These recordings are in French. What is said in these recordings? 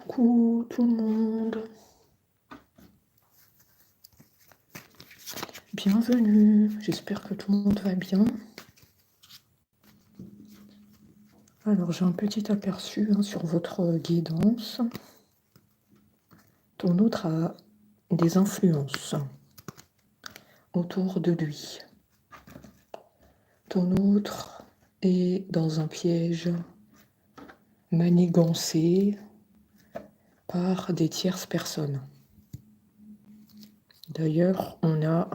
Coucou tout le monde, bienvenue, j'espère que tout le monde va bien. Alors j'ai un petit aperçu sur votre guidance. Ton autre a des influences autour de lui. Ton autre est dans un piège manigancé par des tierces personnes. D'ailleurs, on a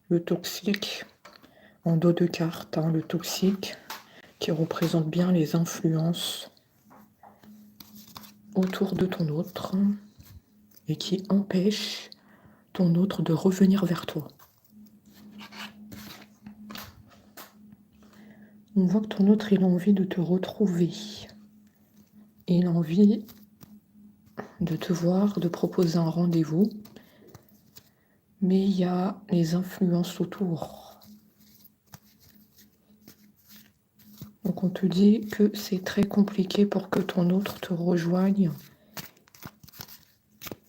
le toxique en dos de carte, le toxique qui représente bien les influences autour de ton autre et qui empêche ton autre de revenir vers toi. On voit que ton autre, il a envie de te retrouver. Il a envie de te voir, de proposer un rendez-vous. Mais il y a les influences autour. Donc on te dit que c'est très compliqué pour que ton autre te rejoigne.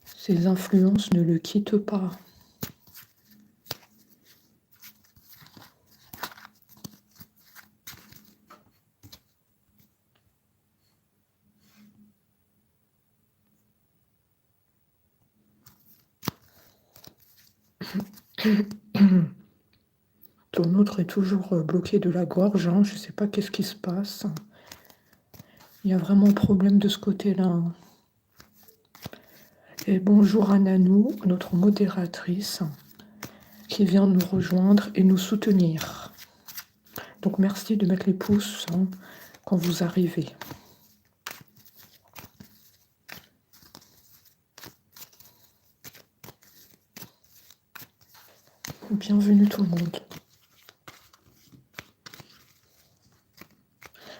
Ces influences ne le quittent pas. Ton autre est toujours bloqué de la gorge, je ne sais pas qu'est-ce qui se passe. Il y a vraiment un problème de ce côté-là. Et bonjour à Nanou, notre modératrice, qui vient nous rejoindre et nous soutenir. Donc merci de mettre les pouces quand vous arrivez. Bienvenue tout le monde.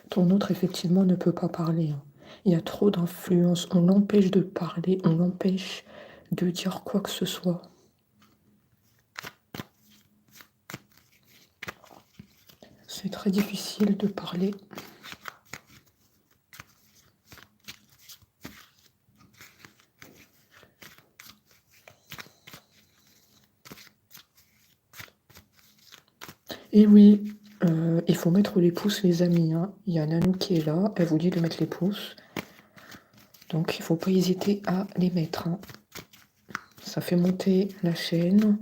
Ton autre, effectivement, ne peut pas parler. Il y a trop d'influence. On l'empêche de parler, on l'empêche de dire quoi que ce soit. C'est très difficile de parler. Et oui, il faut mettre les pouces, les amis. Il y a Nanou qui est là, elle vous dit de mettre les pouces. Donc, il ne faut pas hésiter à les mettre. Ça fait monter la chaîne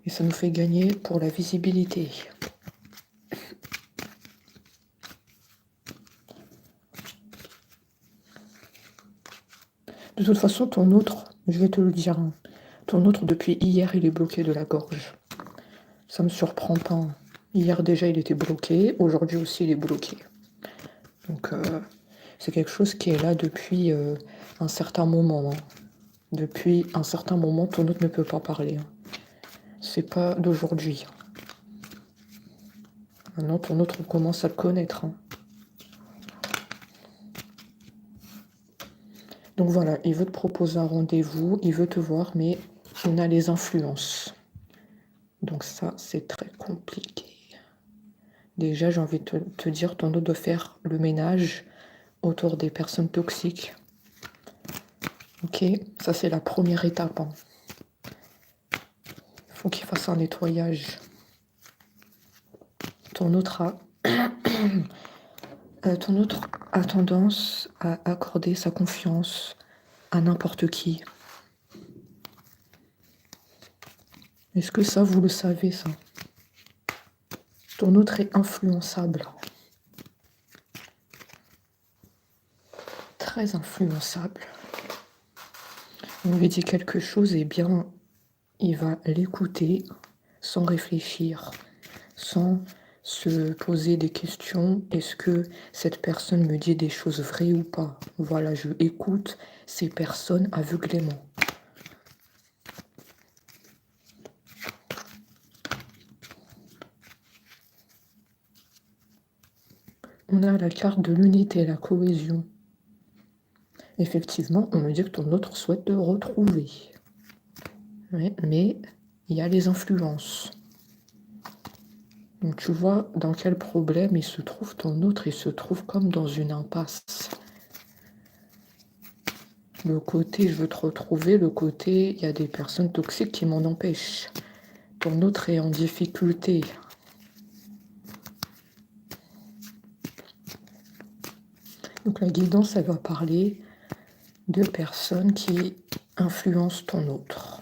et ça nous fait gagner pour la visibilité. De toute façon, ton autre, je vais te le dire, ton autre, depuis hier, il est bloqué de la gorge. Ça me surprend pas. Hier, déjà, il était bloqué. Aujourd'hui aussi, il est bloqué. Donc, c'est quelque chose qui est là depuis un certain moment. Depuis un certain moment, ton autre ne peut pas parler. C'est pas d'aujourd'hui. Maintenant, ton autre, on commence à le connaître. Donc voilà, il veut te proposer un rendez-vous, il veut te voir, mais on a les influences. Donc ça, c'est très compliqué. Déjà, j'ai envie de te dire, ton autre doit faire le ménage autour des personnes toxiques. Ok, ça c'est la première étape. Il faut qu'il fasse un nettoyage. Ton autre a tendance à accorder sa confiance à n'importe qui. Est-ce que ça, vous le savez, ça? Ton autre est influençable. Très influençable. On lui dit quelque chose, et bien, il va l'écouter sans réfléchir, sans se poser des questions. Est-ce que cette personne me dit des choses vraies ou pas? Voilà, je écoute ces personnes aveuglément. On a la carte de l'unité, la cohésion. Effectivement, on me dit que ton autre souhaite te retrouver. Ouais, mais il y a les influences. Donc tu vois dans quel problème il se trouve ton autre, il se trouve comme dans une impasse. Le côté je veux te retrouver, le côté il y a des personnes toxiques qui m'en empêchent. Ton autre est en difficulté. Donc la guidance, elle va parler de personnes qui influencent ton autre.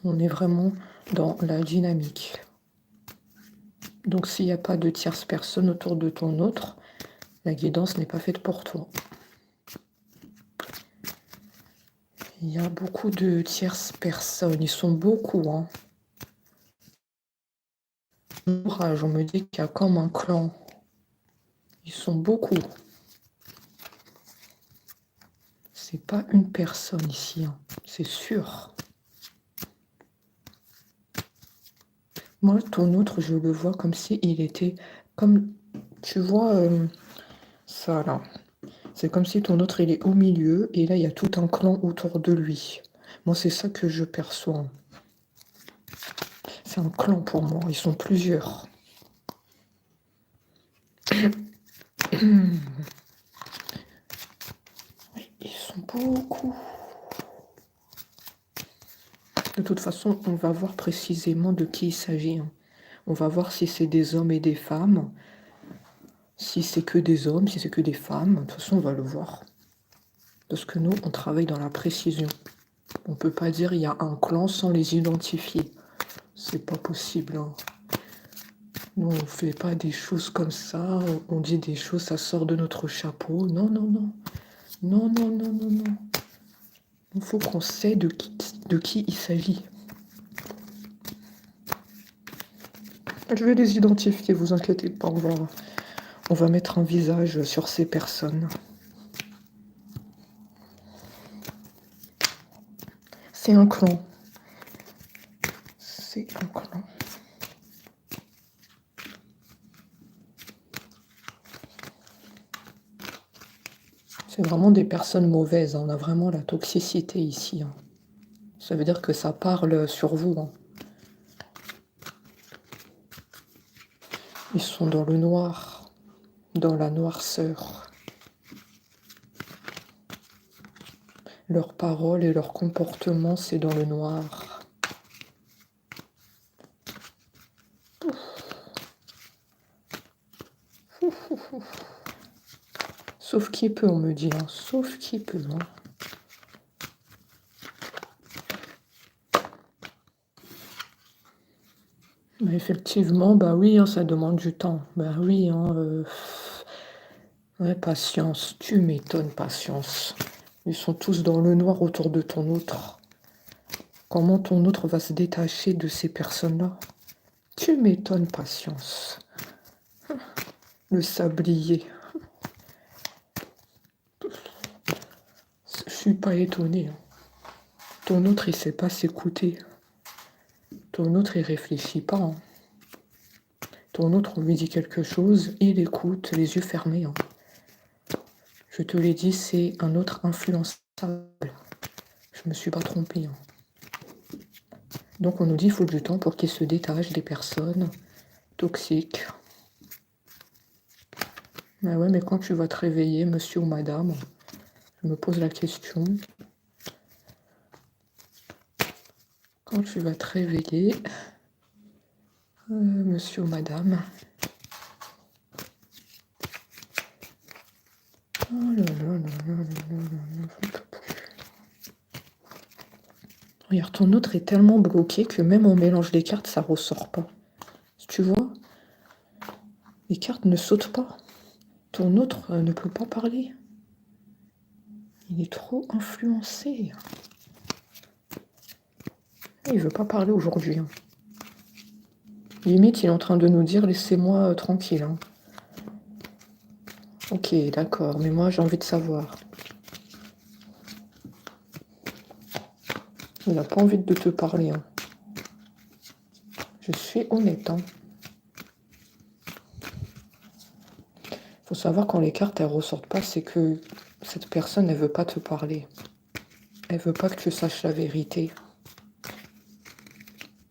On est vraiment dans la dynamique. Donc s'il n'y a pas de tierce personne autour de ton autre, la guidance n'est pas faite pour toi. Il y a beaucoup de tierces personnes, ils sont beaucoup. Hein. On me dit qu'il y a comme un clan. Ils sont beaucoup. C'est pas une personne ici, hein. C'est sûr. Moi, ton autre, je le vois comme si il était comme, tu vois, ça là. C'est comme si ton autre, il est au milieu et là, il y a tout un clan autour de lui. Moi, c'est ça que je perçois. C'est un clan pour moi. Ils sont plusieurs. Ils sont beaucoup. De toute façon, on va voir précisément de qui il s'agit. Hein. On va voir si c'est des hommes et des femmes. Si c'est que des hommes, si c'est que des femmes. De toute façon, on va le voir. Parce que nous, on travaille dans la précision. On ne peut pas dire il y a un clan sans les identifier. C'est pas possible. Hein. Nous, on ne fait pas des choses comme ça. On dit des choses, ça sort de notre chapeau. Non, non, non. Non, non, non, non, non. Il faut qu'on sait de qui il s'agit. Je vais les identifier, vous inquiétez pas. On va mettre un visage sur ces personnes. C'est un clan. C'est un clan. C'est vraiment des personnes mauvaises. Hein. On a vraiment la toxicité ici. Hein. Ça veut dire que ça parle sur vous. Hein. Ils sont dans le noir, dans la noirceur. Leurs paroles et leur comportement, c'est dans le noir. Sauf qui peut, on me dit. Hein. Sauf qui peut. Hein. Mais effectivement, bah oui, hein, ça demande du temps. Bah oui, hein, ouais, patience. Tu m'étonnes, patience. Ils sont tous dans le noir autour de ton autre. Comment ton autre va se détacher de ces personnes-là? Tu m'étonnes, patience. Le sablier. Je suis pas étonnée. Hein. Ton autre, il sait pas s'écouter. Ton autre, il réfléchit pas. Hein. Ton autre, on lui dit quelque chose, il écoute, les yeux fermés. Hein. Je te l'ai dit, c'est un autre influençable. Je me suis pas trompée. Hein. Donc on nous dit qu'il faut du temps pour qu'il se détache des personnes toxiques. Ah ouais, mais quand tu vas te réveiller, monsieur ou madame, je me pose la question. Quand tu vas te réveiller, monsieur ou madame. Oh là là là là là là là. Regarde, ton autre est tellement bloqué que même on mélange les cartes, ça ressort pas. Tu vois, les cartes ne sautent pas. Ton autre ne peut pas parler. Il est trop influencé. Il veut pas parler aujourd'hui. Hein. Limite, il est en train de nous dire laissez-moi tranquille. Hein. Ok, d'accord, mais moi j'ai envie de savoir. Il n'a pas envie de te parler. Hein. Je suis honnête. Hein. Faut savoir quand les cartes elles ressortent pas, c'est que cette personne elle veut pas te parler. Elle veut pas que tu saches la vérité.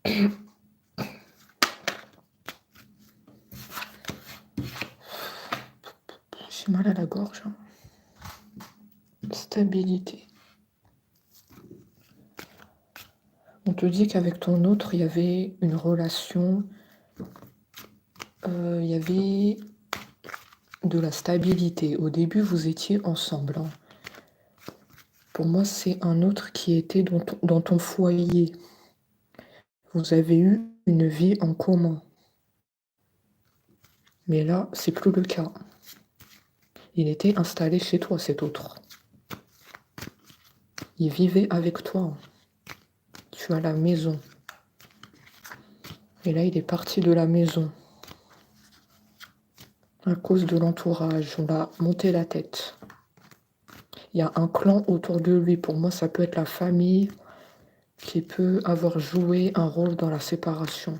J'ai mal à la gorge. Hein. Stabilité. On te dit qu'avec ton autre, il y avait une relation, il y avait de la stabilité. Au début, vous étiez ensemble, hein. Pour moi, c'est un autre qui était dans ton foyer. Vous avez eu une vie en commun. Mais là, c'est plus le cas. Il était installé chez toi, cet autre. Il vivait avec toi. Tu as la maison. Et là, il est parti de la maison. À cause de l'entourage, on l'a monté la tête. Il y a un clan autour de lui. Pour moi, ça peut être la famille qui peut avoir joué un rôle dans la séparation.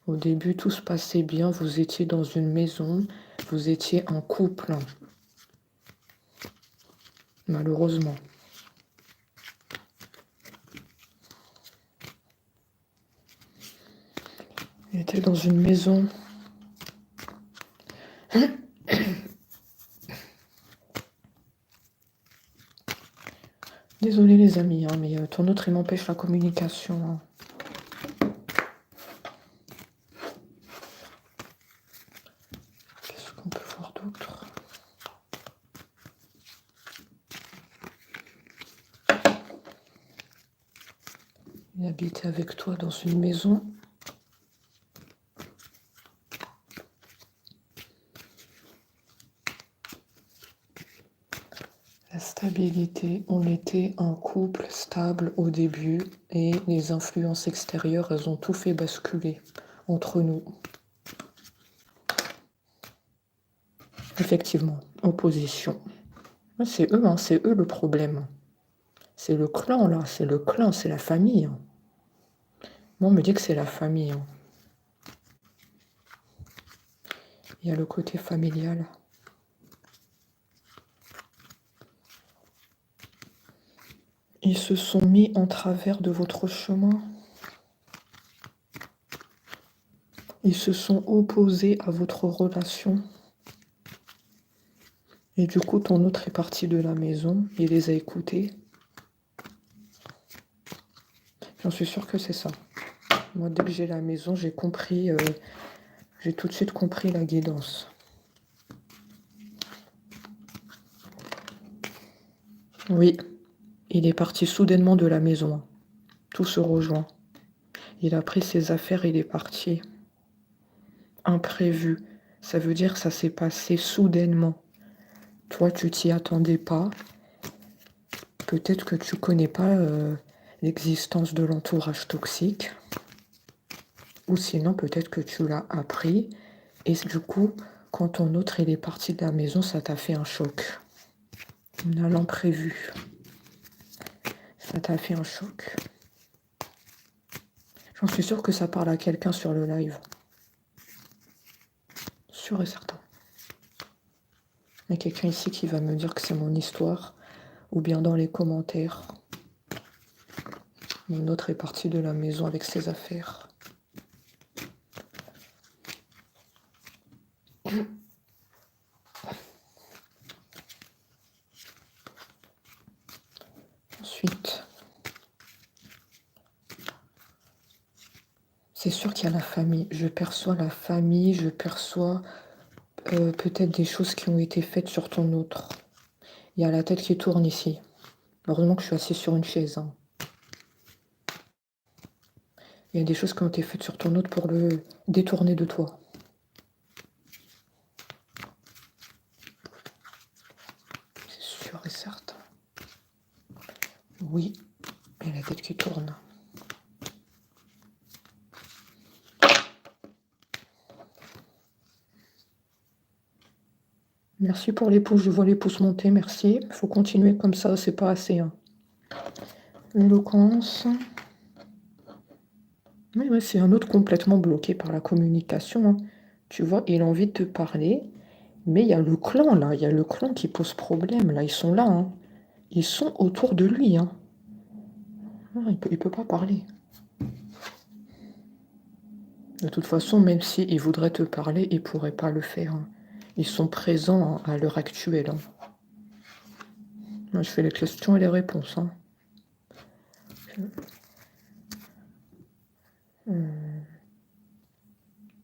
Au début, tout se passait bien. Vous étiez dans une maison. Vous étiez un couple. Malheureusement. Il était dans une maison. Désolé les amis, hein, mais ton autre, il m'empêche la communication, hein. Qu'est-ce qu'on peut voir d'autre? Il habitait avec toi dans une maison. La stabilité, on était un couple stable au début et les influences extérieures, elles ont tout fait basculer entre nous. Effectivement, opposition. C'est eux, hein, c'est eux le problème. C'est le clan là, c'est le clan, c'est la famille, hein. Moi, on me dit que c'est la famille, hein. Il y a le côté familial. Ils se sont mis en travers de votre chemin. Ils se sont opposés à votre relation. Et du coup, ton autre est parti de la maison. Il les a écoutés. J'en suis sûre que c'est ça. Moi, dès que j'ai la maison, j'ai compris... j'ai tout de suite compris la guidance. Oui, il est parti soudainement de la maison. Tout se rejoint. Il a pris ses affaires et il est parti. Imprévu. Ça veut dire que ça s'est passé soudainement. Toi, tu t'y attendais pas. Peut-être que tu connais pas l'existence de l'entourage toxique. Ou sinon, peut-être que tu l'as appris. Et du coup, quand ton autre il est parti de la maison, ça t'a fait un choc. À l'imprévu. Ça t'a fait un choc. J'en suis sûre que ça parle à quelqu'un sur le live. Sûr et certain. Il y a quelqu'un ici qui va me dire que c'est mon histoire. Ou bien dans les commentaires. Mon autre est parti de la maison avec ses affaires. Ensuite, c'est sûr qu'il y a la famille. Je perçois la famille, je perçois peut-être des choses qui ont été faites sur ton autre. Il y a la tête qui tourne ici. Heureusement que je suis assise sur une chaise, hein. Il y a des choses qui ont été faites sur ton autre pour le détourner de toi. C'est sûr et certain. Oui, et la tête qui tourne. Merci pour les pouces, je vois les pouces monter, merci. Il faut continuer comme ça, c'est pas assez, hein. L'éloquence. Oui, c'est un autre complètement bloqué par la communication, hein. Tu vois, il a envie de te parler, mais il y a le clan, là. Il y a le clan qui pose problème, là. Ils sont là, hein. Ils sont autour de lui, hein. Ah, il peut pas parler. De toute façon, même s'il voudrait te parler, il pourrait pas le faire, hein. Ils sont présents, hein, à l'heure actuelle, hein. Je fais les questions et les réponses. Hein.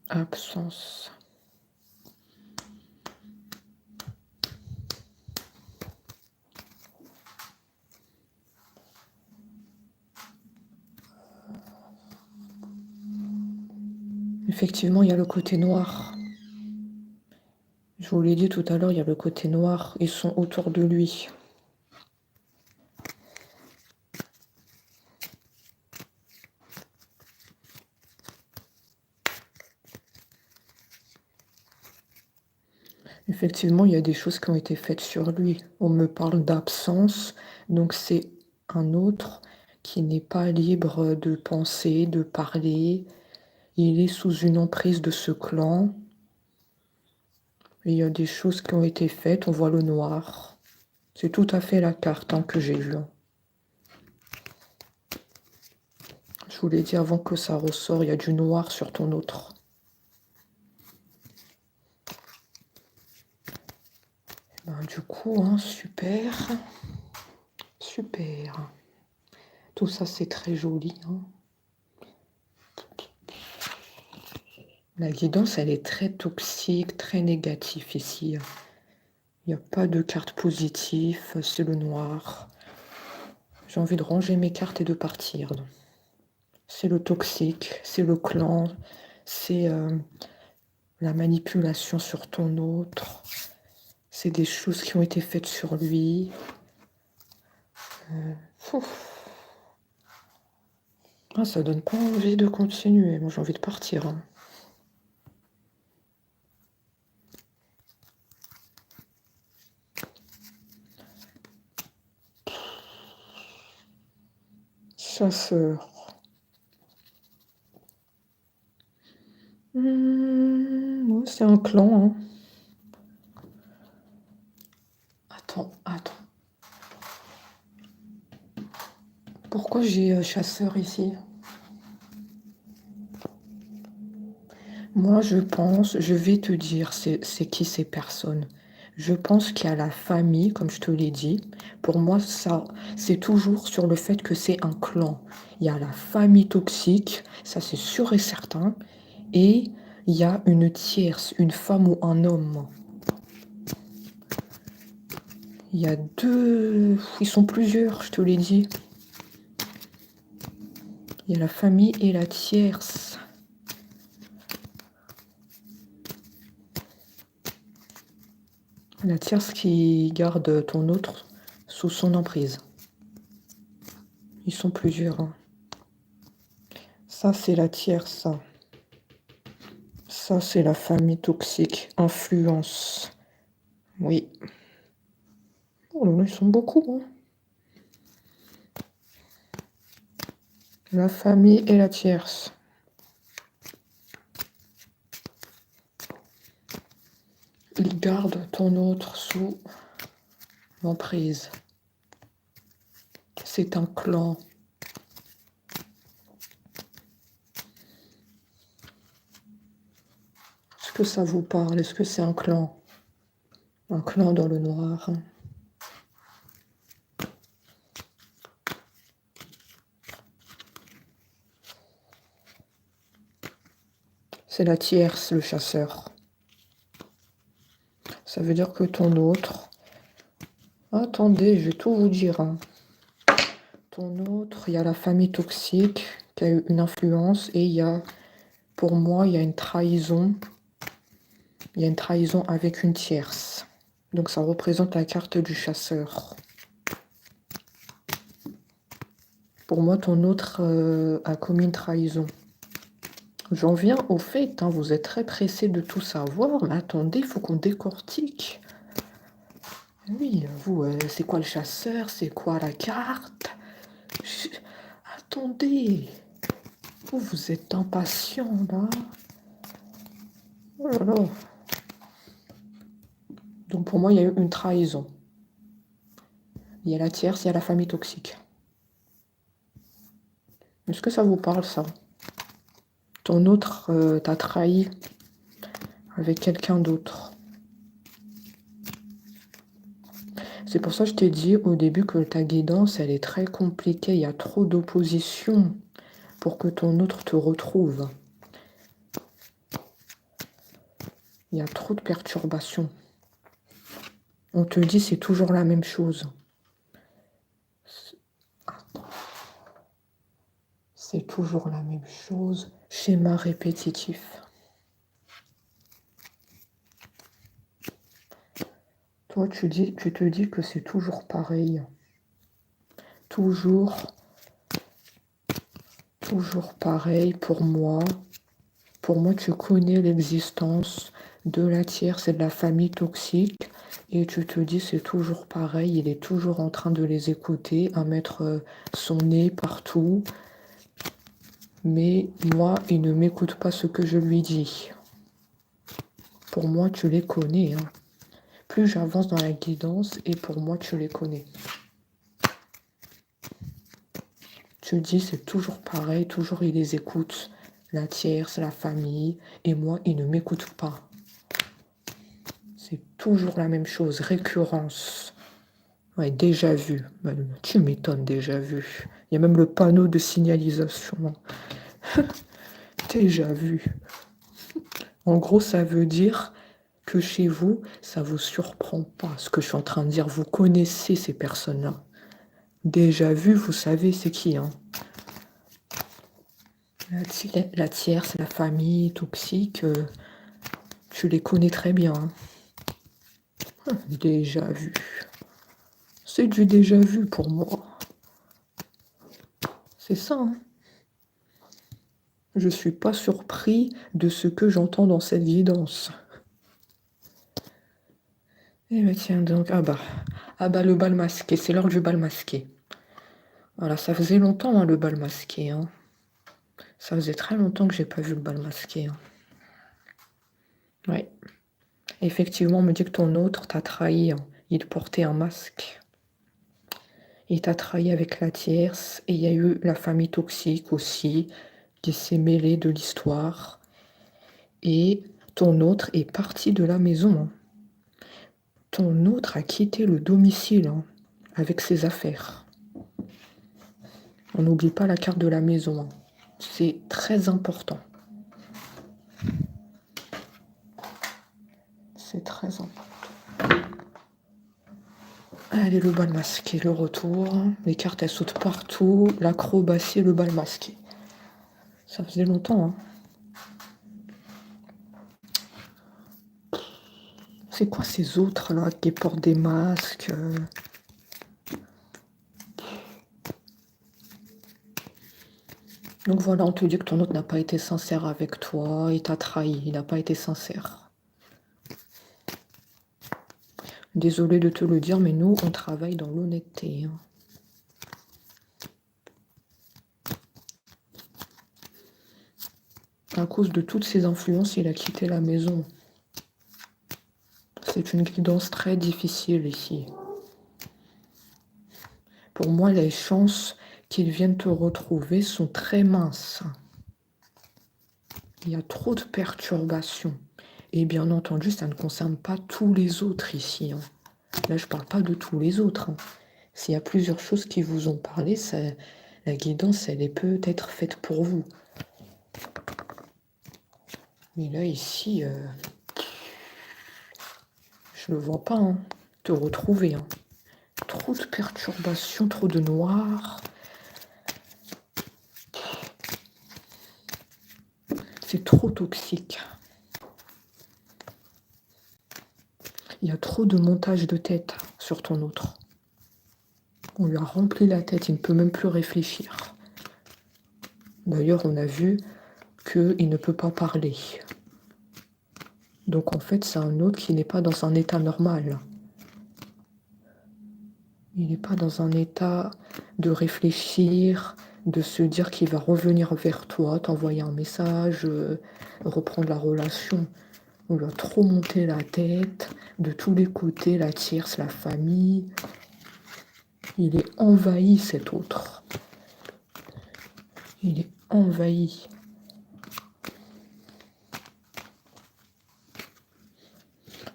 Absence. Effectivement, il y a le côté noir. Je vous l'ai dit tout à l'heure, il y a le côté noir. Ils sont autour de lui. Effectivement, il y a des choses qui ont été faites sur lui. On me parle d'absence, donc c'est un autre qui n'est pas libre de penser, de parler. Il est sous une emprise de ce clan. Et il y a des choses qui ont été faites, on voit le noir. C'est tout à fait la carte que j'ai vue. Je vous l'ai dit avant que ça ressort, il y a du noir sur ton autre. Ben, du coup, super. Super. Tout ça, c'est très joli. La guidance, elle est très toxique, très négative ici. Il n'y a pas de carte positive, c'est le noir. J'ai envie de ranger mes cartes et de partir. C'est le toxique, c'est le clan, c'est la manipulation sur ton autre. C'est des choses qui ont été faites sur lui. Ça donne pas envie de continuer. Moi, j'ai envie de partir. Chasseur. Ouais, c'est un clan. Attends. Pourquoi j'ai chasseur ici? Moi, je vais te dire, c'est qui ces personnes. Je pense qu'il y a la famille, comme je te l'ai dit. Pour moi, ça, c'est toujours sur le fait que c'est un clan. Il y a la famille toxique, ça c'est sûr et certain. Et il y a une tierce, une femme ou un homme. Il y a deux... Ils sont plusieurs, je te l'ai dit. Il y a la famille et la tierce. La tierce qui garde ton autre sous son emprise. Ils sont plusieurs. Ça, c'est la tierce. Ça, c'est la famille toxique. Influence. Oui. Oh là là, ils sont beaucoup. La famille et la tierce. Ils gardent ton autre sous l'emprise. C'est un clan. Est-ce que ça vous parle? Est-ce que c'est un clan? Un clan dans le noir. C'est la tierce, le chasseur. Ça veut dire que ton autre... Attendez, je vais tout vous dire. Ton autre, il y a la famille toxique qui a eu une influence et il y a, pour moi, il y a une trahison. Il y a une trahison avec une tierce. Donc ça représente la carte du chasseur. Pour moi, ton autre a commis une trahison. J'en viens au fait, vous êtes très pressé de tout savoir, mais attendez, il faut qu'on décortique. Oui, vous, c'est quoi le chasseur? C'est quoi la carte? Attendez, vous êtes impatient, là. Oh là là. Donc pour moi, il y a eu une trahison. Il y a la tierce, il y a la famille toxique. Est-ce que ça vous parle, ça? Ton autre t'a trahi avec quelqu'un d'autre. C'est pour ça que je t'ai dit au début que ta guidance, elle est très compliquée. Il y a trop d'opposition pour que ton autre te retrouve. Il y a trop de perturbations. On te dit c'est toujours la même chose. C'est toujours la même chose. Schéma répétitif. Toi, tu te dis que c'est toujours pareil. Toujours pareil pour moi. Pour moi, tu connais l'existence de la tierce et de la famille toxique. Et tu te dis, c'est toujours pareil. Il est toujours en train de les écouter, à mettre son nez partout. Mais moi, il ne m'écoute pas ce que je lui dis. Pour moi, tu les connais. Hein. Plus j'avance dans la guidance, et pour moi, tu les connais. Tu dis, c'est toujours pareil, toujours il les écoute. La tierce, la famille, et moi, il ne m'écoute pas. C'est toujours la même chose, récurrence. Ouais, déjà vu. Tu m'étonnes, déjà vu. Il y a même le panneau de signalisation. Déjà vu. En gros, ça veut dire que chez vous, ça ne vous surprend pas ce que je suis en train de dire. Vous connaissez ces personnes-là. Déjà vu, vous savez c'est qui. Hein. La tierce, la famille toxique, tu les connais très bien. Hein. Déjà vu. C'est du déjà vu pour moi. C'est ça. Hein. Je ne suis pas surpris de ce que j'entends dans cette guidance. Eh bien tiens donc, ah bah le bal masqué, c'est l'heure du bal masqué. Voilà, ça faisait longtemps hein, le bal masqué. Hein. Ça faisait très longtemps que j'ai pas vu le bal masqué. Hein. Ouais. Effectivement, on me dit que ton autre t'a trahi. Hein. Il portait un masque. Il t'a trahi avec la tierce. Et il y a eu la famille toxique aussi, qui s'est mêlée de l'histoire. Et ton autre est parti de la maison. Hein. Ton autre a quitté le domicile hein, avec ses affaires. On n'oublie pas la carte de la maison. Hein. C'est très important. C'est très important. Allez, le bal masqué, le retour. Les cartes, elles sautent partout. L'acrobatie, le bal masqué. Ça faisait longtemps. Hein. C'est quoi ces autres-là qui portent des masques Donc voilà, on te dit que ton autre n'a pas été sincère avec toi. Il t'a trahi. Il n'a pas été sincère. Désolée de te le dire, mais nous, on travaille dans l'honnêteté. Hein. À cause de toutes ces influences, il a quitté la maison. C'est une guidance très difficile ici. Pour moi, les chances qu'il vienne te retrouver sont très minces. Il y a trop de perturbations. Et bien entendu, ça ne concerne pas tous les autres ici. Hein. Là, je ne parle pas de tous les autres. Hein. S'il y a plusieurs choses qui vous ont parlé, la guidance, elle est peut-être faite pour vous. Mais là, ici, je ne le vois pas hein, te retrouver. Hein. Trop de perturbations, trop de noir. C'est trop toxique. Il y a trop de montage de tête sur ton autre. On lui a rempli la tête, il ne peut même plus réfléchir. D'ailleurs, on a vu qu'il ne peut pas parler. Donc en fait, c'est un autre qui n'est pas dans un état normal. Il n'est pas dans un état de réfléchir, de se dire qu'il va revenir vers toi, t'envoyer un message, reprendre la relation. On lui a trop monté la tête, de tous les côtés, la tierce, la famille. Il est envahi, cet autre. Il est envahi.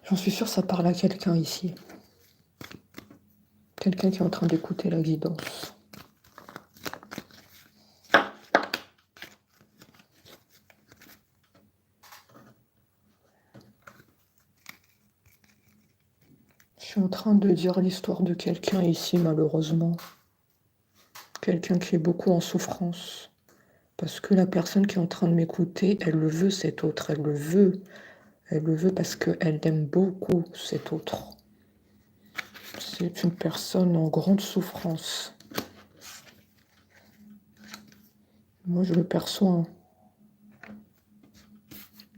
J'en suis sûre, ça parle à quelqu'un ici. Quelqu'un qui est en train d'écouter la guidance. Je suis en train de dire l'histoire de quelqu'un ici, malheureusement. Quelqu'un qui est beaucoup en souffrance. Parce que la personne qui est en train de m'écouter, elle le veut, cet autre. Elle le veut. Elle le veut parce qu'elle aime beaucoup cet autre. C'est une personne en grande souffrance. Moi, je le perçois. Hein.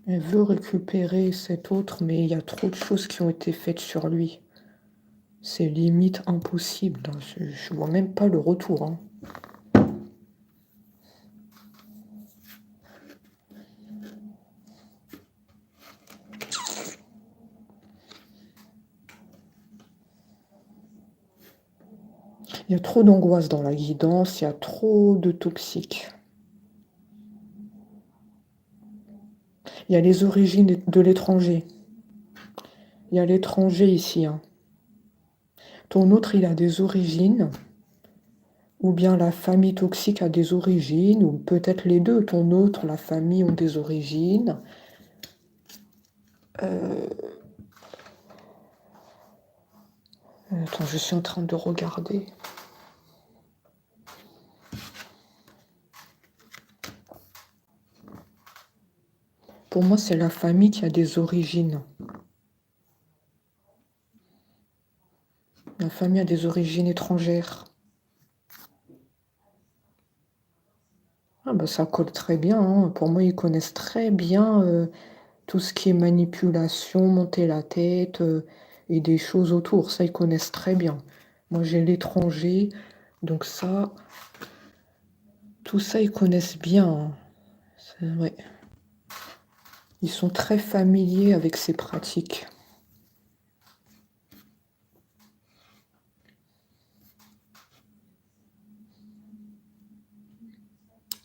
Elle veut récupérer cet autre, mais il y a trop de choses qui ont été faites sur lui. C'est limite impossible. Hein. Je vois même pas le retour. Hein. Il y a trop d'angoisse dans la guidance, il y a trop de toxiques. Il y a les origines de l'étranger. Il y a l'étranger ici. Hein. Ton autre, il a des origines, ou bien la famille toxique a des origines, ou peut-être les deux. Ton autre, la famille ont des origines. Attends, je suis en train de regarder. Pour moi, c'est la famille qui a des origines. La famille a des origines étrangères. Ah bah ça colle très bien. Hein. Pour moi, ils connaissent très bien tout ce qui est manipulation, monter la tête et des choses autour. Ça, ils connaissent très bien. Moi, j'ai l'étranger. Donc ça, tout ça, ils connaissent bien. Hein. Ouais. Ils sont très familiers avec ces pratiques.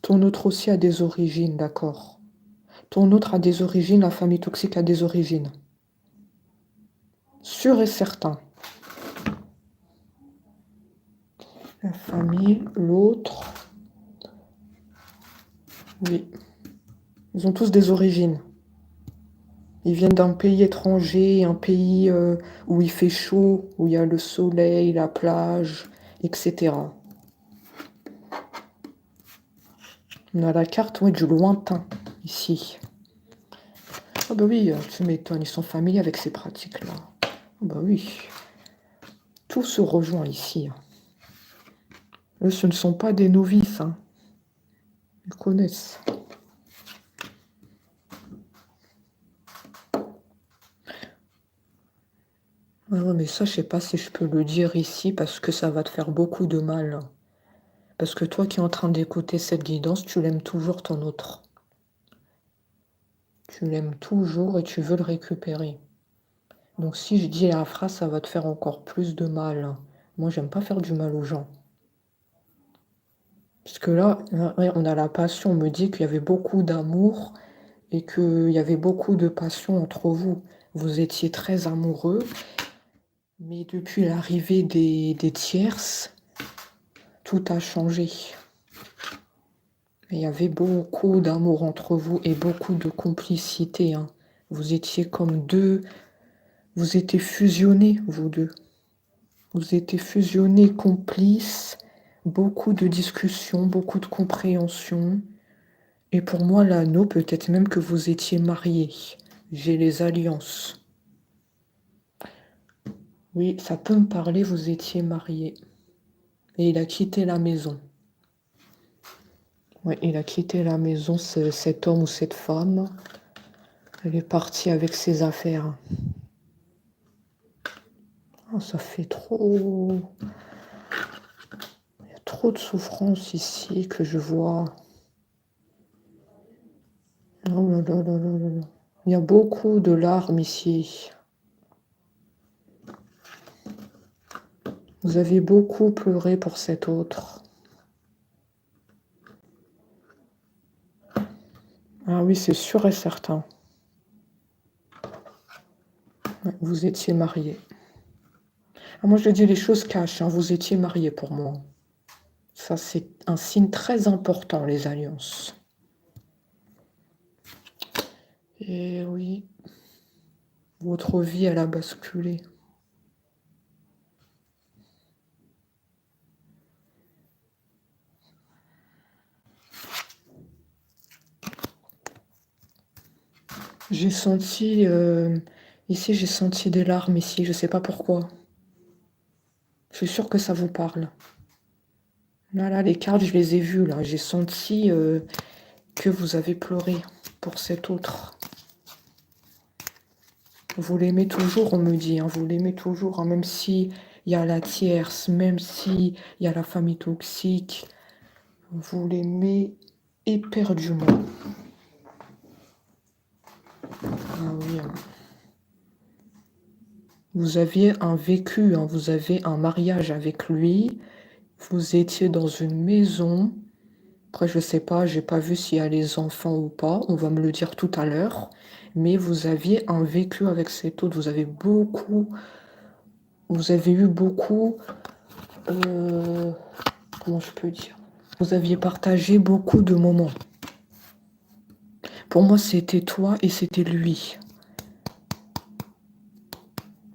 Ton autre aussi a des origines, d'accord. Ton autre a des origines, la famille toxique a des origines. Sûr et certain. La famille, l'autre. Oui. Ils ont tous des origines. Ils viennent d'un pays étranger, un pays où il fait chaud, où il y a le soleil, la plage, etc. On a la carte ouais, du lointain, ici. Ah bah oui, tu m'étonnes, ils sont familiers avec ces pratiques-là. Ah bah oui. Tout se rejoint ici. Eux, ce ne sont pas des novices. Hein. Ils connaissent. Ah ouais, mais ça, je sais pas si je peux le dire ici parce que ça va te faire beaucoup de mal. Parce que toi qui es en train d'écouter cette guidance, tu l'aimes toujours ton autre. Tu l'aimes toujours et tu veux le récupérer. Donc si je dis la phrase, ça va te faire encore plus de mal. Moi, j'aime pas faire du mal aux gens. Parce que là, ouais, on a la passion. On me dit qu'il y avait beaucoup d'amour et qu'il y avait beaucoup de passion entre vous. Vous étiez très amoureux. Mais depuis l'arrivée des tierces, tout a changé. Il y avait beaucoup d'amour entre vous et beaucoup de complicité. Hein. Vous étiez comme deux. Vous étiez fusionnés, vous deux. Vous étiez fusionnés, complices. Beaucoup de discussions, beaucoup de compréhension. Et pour moi, l'anneau, peut-être même que vous étiez mariés. J'ai les alliances. Oui, ça peut me parler, vous étiez mariés. Et il a quitté la maison. Oui, il a quitté la maison, cet homme ou cette femme. Elle est partie avec ses affaires. Oh, ça fait trop... Il y a trop de souffrance ici que je vois. Oh là là là là là là. Il y a beaucoup de larmes ici. Vous avez beaucoup pleuré pour cet autre. Ah oui, c'est sûr et certain. Vous étiez mariés. Ah, moi, je dis les choses cash, hein, vous étiez mariés pour moi. Ça, c'est un signe très important, les alliances. Et oui, votre vie, elle a basculé. J'ai senti, ici, j'ai senti des larmes ici, je sais pas pourquoi. Je suis sûre que ça vous parle. Là, les cartes, je les ai vues, là. J'ai senti que vous avez pleuré pour cet autre. Vous l'aimez toujours, on me dit, hein, vous l'aimez toujours, hein, même si il y a la tierce, même si il y a la famille toxique, vous l'aimez éperdument. Ah oui, hein. Vous aviez un vécu, hein, vous avez un mariage avec lui, vous étiez dans une maison. Après, je sais pas, j'ai pas vu s'il y a les enfants ou pas, on va me le dire tout à l'heure. Mais vous aviez un vécu avec cet autre, vous avez eu beaucoup, comment je peux dire? Vous aviez partagé beaucoup de moments. Pour moi, c'était toi et c'était lui.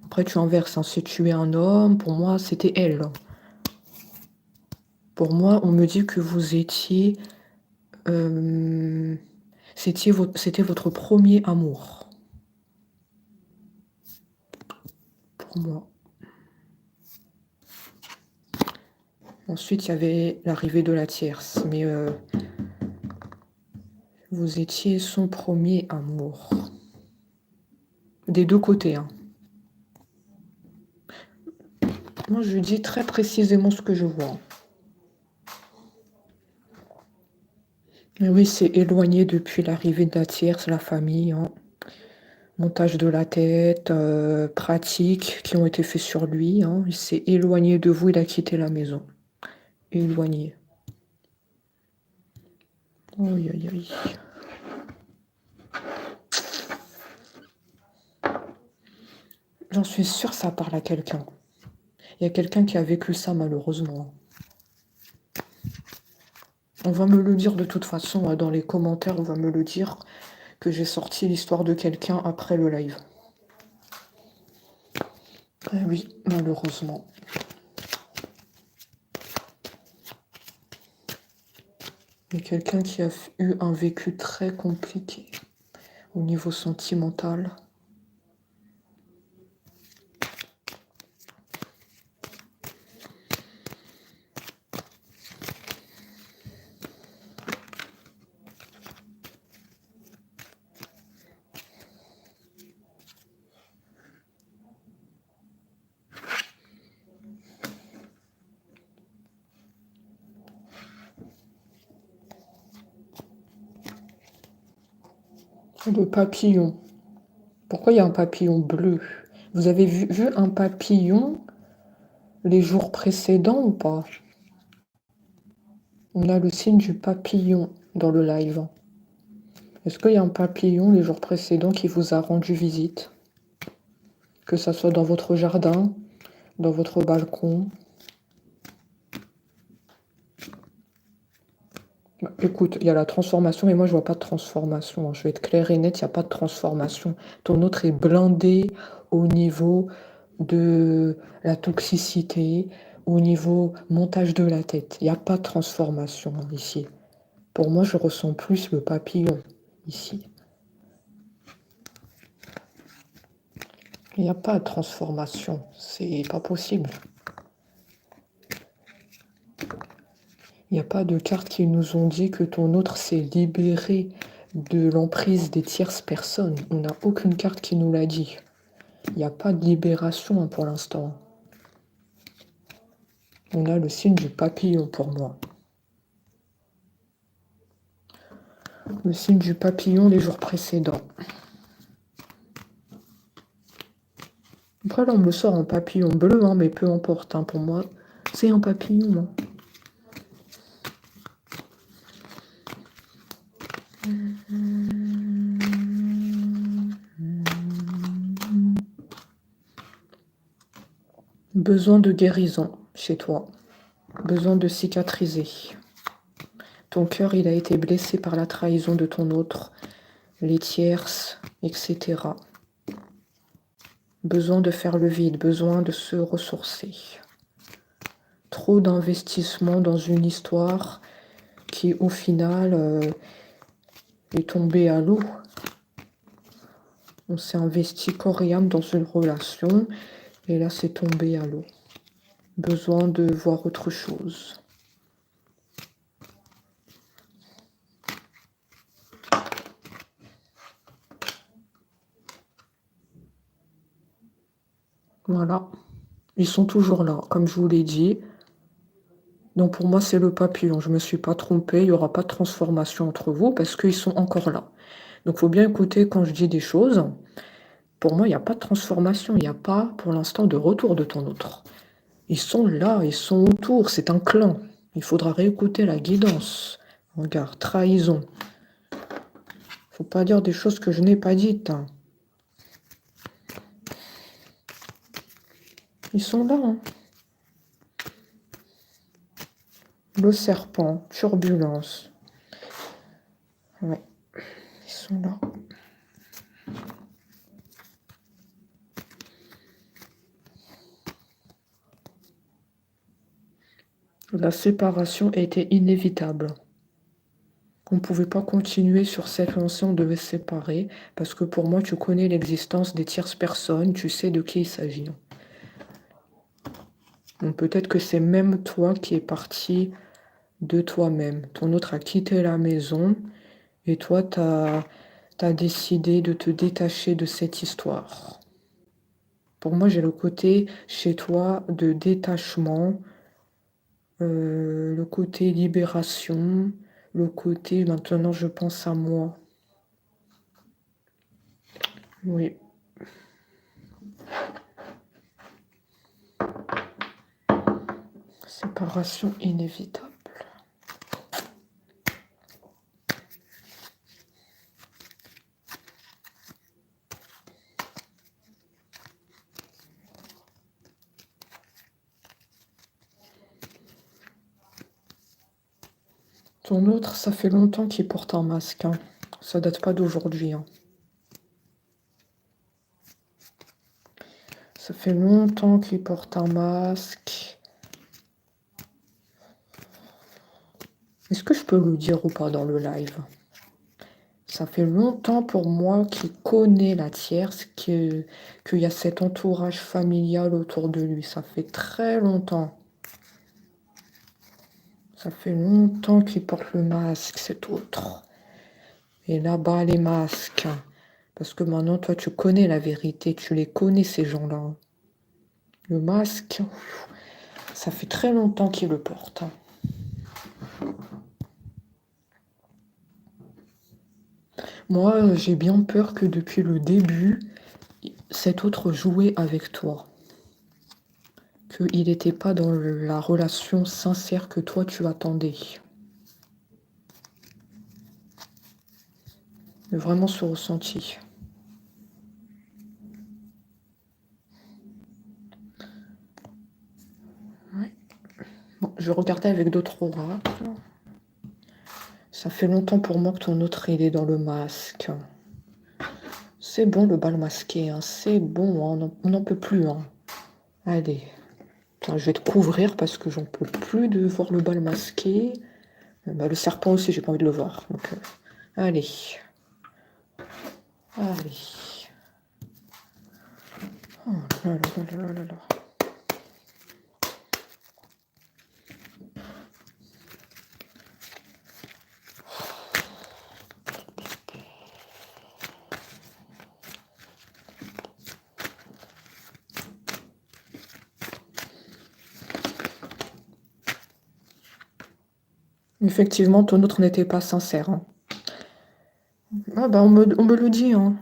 Après, tu inverses, hein, si tu es un homme, pour moi, c'était elle. Pour moi, on me dit que vous étiez... c'était votre premier amour. Pour moi. Ensuite, il y avait l'arrivée de la tierce. Mais vous étiez son premier amour. Des deux côtés, hein. Moi, je dis très précisément ce que je vois. Mais oui, c'est éloigné depuis l'arrivée de la tierce, la famille, hein. Montage de la tête, pratiques qui ont été faits sur lui, hein. Il s'est éloigné de vous, il a quitté la maison. Éloigné. Aïe, aïe, aïe. J'en suis sûre, ça parle à quelqu'un. Il y a quelqu'un qui a vécu ça, malheureusement. On va me le dire de toute façon, hein, dans les commentaires, on va me le dire que j'ai sorti l'histoire de quelqu'un après le live. Eh oui, malheureusement. Il y a quelqu'un qui a eu un vécu très compliqué au niveau sentimental. Le papillon. Pourquoi il y a un papillon bleu? Vous avez vu un papillon les jours précédents ou pas? On a le signe du papillon dans le live. Est-ce qu'il y a un papillon les jours précédents qui vous a rendu visite? Que ça soit dans votre jardin, dans votre balcon? Bah, écoute, il y a la transformation, mais moi je vois pas de transformation, hein. Je vais être claire et nette, il n'y a pas de transformation. Ton autre est blindé au niveau de la toxicité, au niveau montage de la tête. Il n'y a pas de transformation, hein, ici. Pour moi, je ressens plus le papillon ici. Il n'y a pas de transformation, c'est pas possible. Il n'y a pas de cartes qui nous ont dit que ton autre s'est libéré de l'emprise des tierces personnes. On n'a aucune carte qui nous l'a dit. Il n'y a pas de libération, hein, pour l'instant. On a le signe du papillon pour moi. Le signe du papillon les jours précédents. Après là on me sort un papillon bleu, hein, mais peu importe, hein, pour moi c'est un papillon, hein. Besoin de guérison chez toi. Besoin de cicatriser. Ton cœur, il a été blessé par la trahison de ton autre, les tierces, etc. Besoin de faire le vide, besoin de se ressourcer. Trop d'investissement dans une histoire qui, au final, est tombée à l'eau. On s'est investi corps et âme dans une relation et là, c'est tombé à l'eau. Besoin de voir autre chose. Voilà. Ils sont toujours là, comme je vous l'ai dit. Donc pour moi, c'est le papillon. Je ne me suis pas trompée. Il n'y aura pas de transformation entre vous parce qu'ils sont encore là. Donc il faut bien écouter quand je dis des choses. Pour moi, il n'y a pas de transformation. Il n'y a pas, pour l'instant, de retour de ton autre. Ils sont là, ils sont autour. C'est un clan. Il faudra réécouter la guidance. Regarde, trahison. Faut pas dire des choses que je n'ai pas dites. Hein. Ils sont là. Hein. Le serpent, turbulence. Ouais, ils sont là. La séparation était inévitable. On ne pouvait pas continuer sur cette lancée, on devait se séparer, parce que pour moi, tu connais l'existence des tierces personnes, tu sais de qui il s'agit. Donc peut-être que c'est même toi qui es parti de toi-même. Ton autre a quitté la maison, et toi, tu as décidé de te détacher de cette histoire. Pour moi, j'ai le côté chez toi de détachement, le côté libération, le côté maintenant je pense à moi. Oui. Séparation inévitable. Ton autre, ça fait longtemps qu'il porte un masque. Hein. Ça date pas d'aujourd'hui. Hein. Ça fait longtemps qu'il porte un masque. Est-ce que je peux le dire ou pas dans le live? Ça fait longtemps pour moi qu'il connaît la tierce, qu'il y a cet entourage familial autour de lui. Ça fait très longtemps. Ça fait longtemps qu'il porte le masque, cet autre. Et là-bas, les masques. Parce que maintenant, toi, tu connais la vérité. Tu les connais, ces gens-là. Le masque, ça fait très longtemps qu'il le porte. Moi, j'ai bien peur que depuis le début, cet autre jouait avec toi. Qu'il n'était pas dans la relation sincère que toi, tu attendais. Vraiment ce ressenti. Ouais. Bon, je regardais avec d'autres oracles. Ça fait longtemps pour moi que ton autre, il est dans le masque. C'est bon le bal masqué, hein. C'est bon, hein. On n'en peut plus. Hein. Allez. Attends, je vais te couvrir parce que j'en peux plus de voir le bal masqué. Bah, le serpent aussi, j'ai pas envie de le voir. Donc, allez. Allez. Oh là là là là là là. Effectivement, ton autre n'était pas sincère. Hein. Ah bah on me le dit. Hein.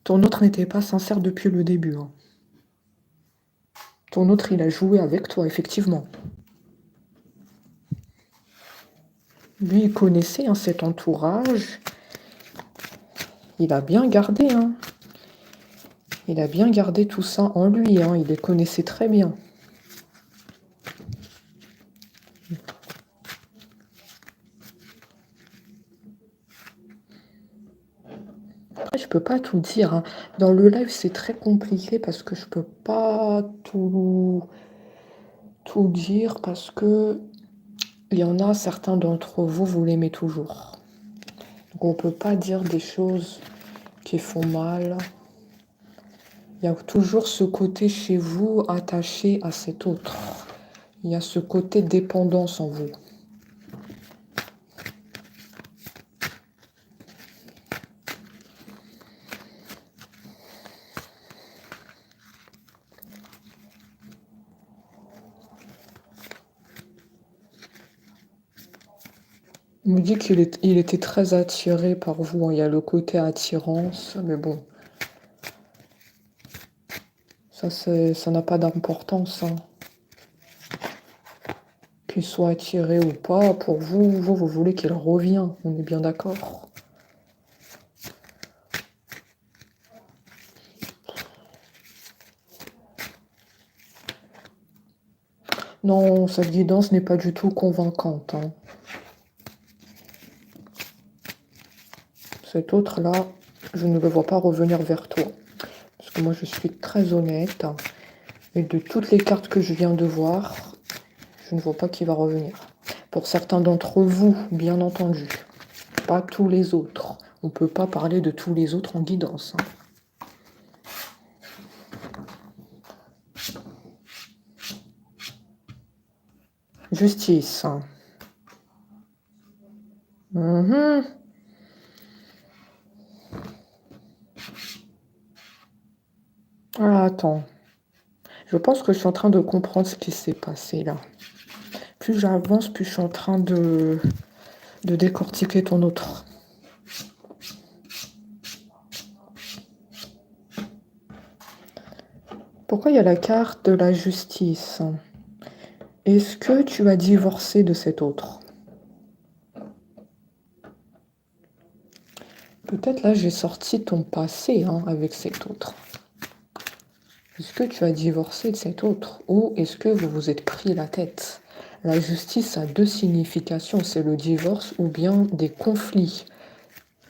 Ton autre n'était pas sincère depuis le début. Hein. Ton autre, il a joué avec toi, effectivement. Lui, il connaissait hein, cet entourage. Il a bien gardé. Hein. Il a bien gardé tout ça en lui. Hein. Il les connaissait très bien. peux pas tout dire, hein. Dans le live, c'est très compliqué parce que je peux pas tout dire parce que il y en a certains d'entre vous, vous l'aimez toujours. Donc on peut pas dire des choses qui font mal. Il y a toujours ce côté chez vous attaché à cet autre. Il y a ce côté dépendance en vous. On me dit il était très attiré par vous, hein. Il y a le côté attirance, mais bon, ça n'a pas d'importance, hein. Qu'il soit attiré ou pas, pour vous, vous voulez qu'il revienne. On est bien d'accord. Non, cette guidance n'est pas du tout convaincante, hein. Cet autre-là, je ne le vois pas revenir vers toi. Parce que moi, je suis très honnête. Et de toutes les cartes que je viens de voir, je ne vois pas qui va revenir. Pour certains d'entre vous, bien entendu. Pas tous les autres. On ne peut pas parler de tous les autres en guidance, hein. Justice. Mhm. Ah, attends. Je pense que je suis en train de comprendre ce qui s'est passé là. Plus j'avance, plus je suis en train de décortiquer ton autre. Pourquoi il y a la carte de la justice? Est-ce que tu as divorcé de cet autre? Peut-être là, j'ai sorti ton passé, hein, avec cet autre. Est-ce que tu as divorcé de cet autre? Ou est-ce que vous vous êtes pris la tête? La justice a deux significations, c'est le divorce ou bien des conflits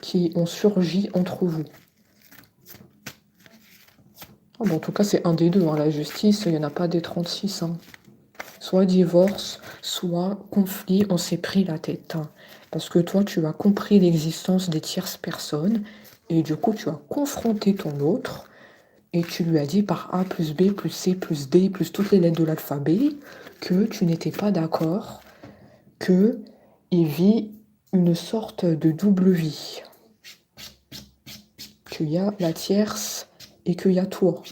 qui ont surgi entre vous. Oh, bon, en tout cas, c'est un des deux, hein. La justice, il n'y en a pas des 36, hein. Soit divorce, soit conflit, on s'est pris la tête, hein. Parce que toi, tu as compris l'existence des tierces personnes et du coup, tu as confronté ton autre et tu lui as dit par A plus B plus C plus D plus toutes les lettres de l'alphabet que tu n'étais pas d'accord, qu'il vit une sorte de double vie. Qu'il y a la tierce et qu'il y a toi.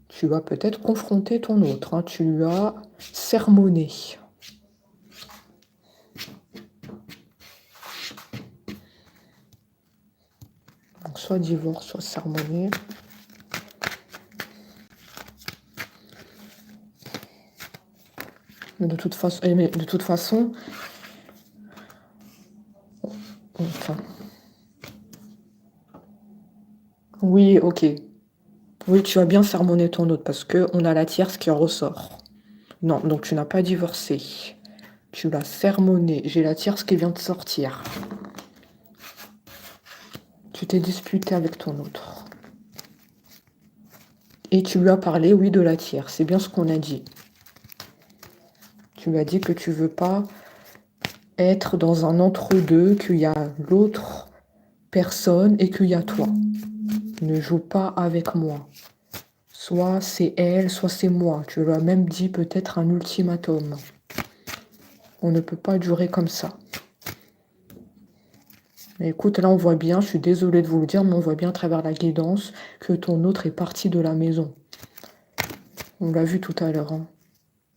Tu vas peut-être confronter ton autre, hein. Tu lui as sermonné. Donc, soit divorce, soit sermonné. Mais de toute façon, enfin, oui, ok. Oui, tu as bien sermonné ton autre parce qu'on a la tierce qui en ressort. Non, donc tu n'as pas divorcé. Tu l'as sermonné. J'ai la tierce qui vient de sortir. Tu t'es disputé avec ton autre. Et tu lui as parlé, oui, de la tierce. C'est bien ce qu'on a dit. Tu lui as dit que tu veux pas être dans un entre-deux, qu'il y a l'autre personne et qu'il y a toi. Ne joue pas avec moi. Soit c'est elle, soit c'est moi. Tu lui as même dit peut-être un ultimatum. On ne peut pas durer comme ça. Mais écoute, là on voit bien, je suis désolée de vous le dire, mais on voit bien à travers la guidance que ton autre est parti de la maison. On l'a vu tout à l'heure, hein.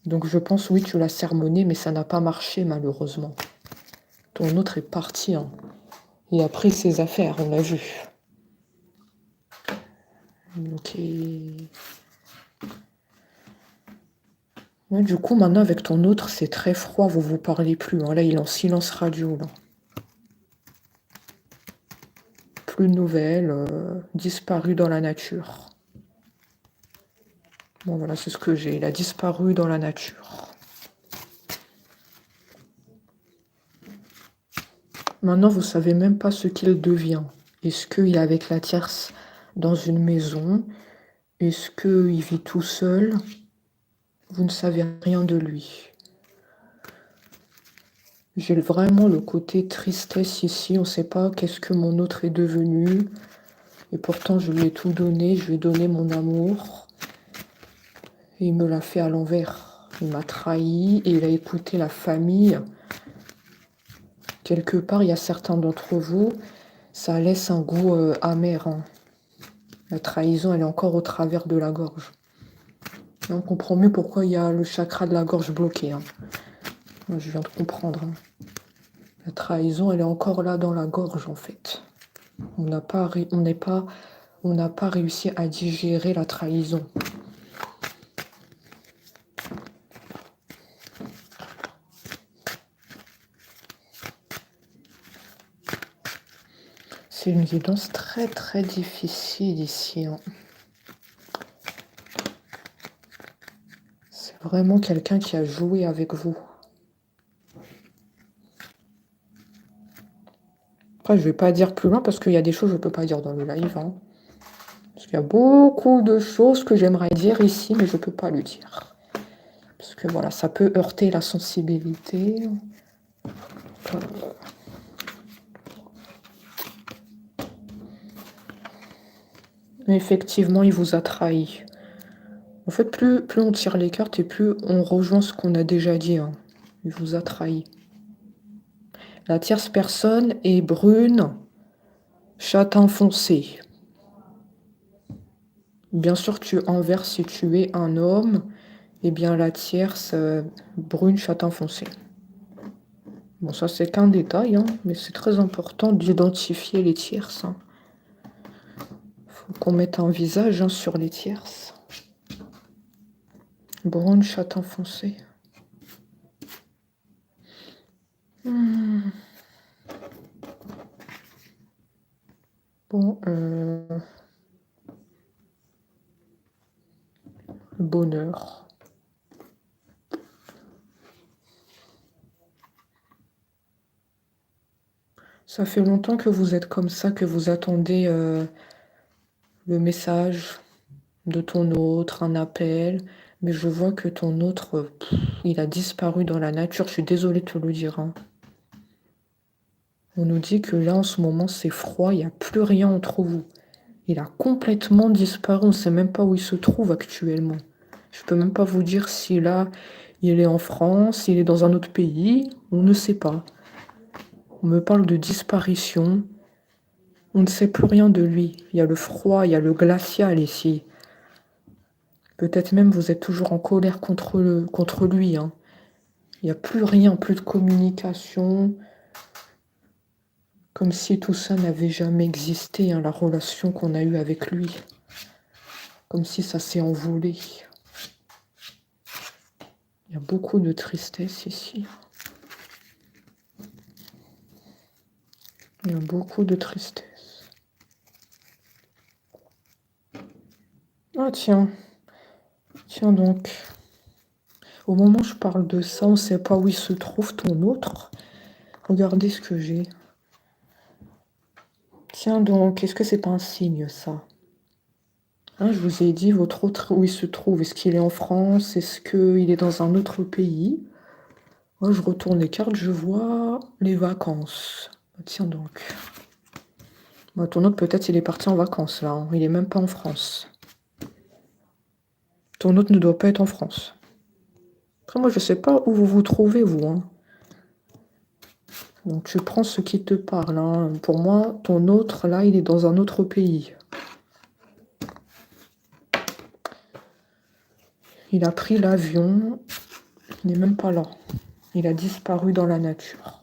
Donc je pense, oui, tu l'as sermonné, mais ça n'a pas marché malheureusement. Ton autre est parti, hein. Il a pris ses affaires, on l'a vu. Ok. Ouais, du coup, maintenant, avec ton autre, c'est très froid, vous vous parlez plus, hein. Là, il est en silence radio, là. Plus de nouvelles, disparu dans la nature. Bon, voilà, c'est ce que j'ai. Il a disparu dans la nature. Maintenant, vous savez même pas ce qu'il devient. Est-ce qu'il est avec la tierce dans une maison? Est-ce qu'il vit tout seul? Vous ne savez rien de lui. J'ai vraiment le côté tristesse ici. On ne sait pas qu'est-ce que mon autre est devenu. Et pourtant, je lui ai tout donné. Je lui ai donné mon amour. Et il me l'a fait à l'envers. Il m'a trahi et il a écouté la famille. Quelque part, il y a certains d'entre vous, ça laisse un goût amer. Hein. La trahison, elle est encore au travers de la gorge. Et on comprend mieux pourquoi il y a le chakra de la gorge bloqué. Hein. Moi, je viens de comprendre. Hein. La trahison, elle est encore là dans la gorge, en fait. On n'a pas réussi à digérer la trahison. C'est une guidance très très difficile ici. Hein. C'est vraiment quelqu'un qui a joué avec vous. Après, je ne vais pas dire plus loin parce qu'il y a des choses que je ne peux pas dire dans le live. Hein. Parce qu'il y a beaucoup de choses que j'aimerais dire ici, mais je ne peux pas le dire. Parce que voilà, ça peut heurter la sensibilité. Mais effectivement, il vous a trahi. En fait, plus on tire les cartes et plus on rejoint ce qu'on a déjà dit. Hein. Il vous a trahi. La tierce personne est brune, châtain foncé. Bien sûr, tu inverses si tu es un homme. Eh bien, la tierce, brune, châtain foncé. Bon, ça, c'est qu'un détail, hein, mais c'est très important d'identifier les tierces. Hein. Faut qu'on mette un visage hein, sur les tierces. Brune, châtain foncé. Bon, bonheur. Ça fait longtemps que vous êtes comme ça, que vous attendez le message de ton autre, un appel. Mais je vois que ton autre, il a disparu dans la nature. Je suis désolée de te le dire. Hein. On nous dit que là, en ce moment, c'est froid. Il n'y a plus rien entre vous. Il a complètement disparu. On ne sait même pas où il se trouve actuellement. Je ne peux même pas vous dire si là, il est en France, s'il est dans un autre pays. On ne sait pas. On me parle de disparition. On ne sait plus rien de lui. Il y a le froid, il y a le glacial ici. Peut-être même vous êtes toujours en colère contre lui. Hein. Il n'y a plus rien, plus de communication. Comme si tout ça n'avait jamais existé, hein, la relation qu'on a eue avec lui. Comme si ça s'est envolé. Il y a beaucoup de tristesse ici. Il y a beaucoup de tristesse. Ah tiens. Tiens donc. Au moment où je parle de ça, on ne sait pas où il se trouve ton autre. Regardez ce que j'ai. Tiens donc, est-ce que c'est pas un signe ça? Hein, je vous ai dit votre autre où il se trouve. Est-ce qu'il est en France? Est-ce qu'il est dans un autre pays? Moi, je retourne les cartes, je vois les vacances. Tiens donc. Bah, ton autre, peut-être, il est parti en vacances, là. Hein. Il n'est même pas en France. Ton autre ne doit pas être en France. Après, moi, je ne sais pas où vous vous trouvez, vous. Hein. Donc, tu prends ce qui te parle. Hein. Pour moi, ton autre, là, il est dans un autre pays. Il a pris l'avion. Il n'est même pas là. Il a disparu dans la nature.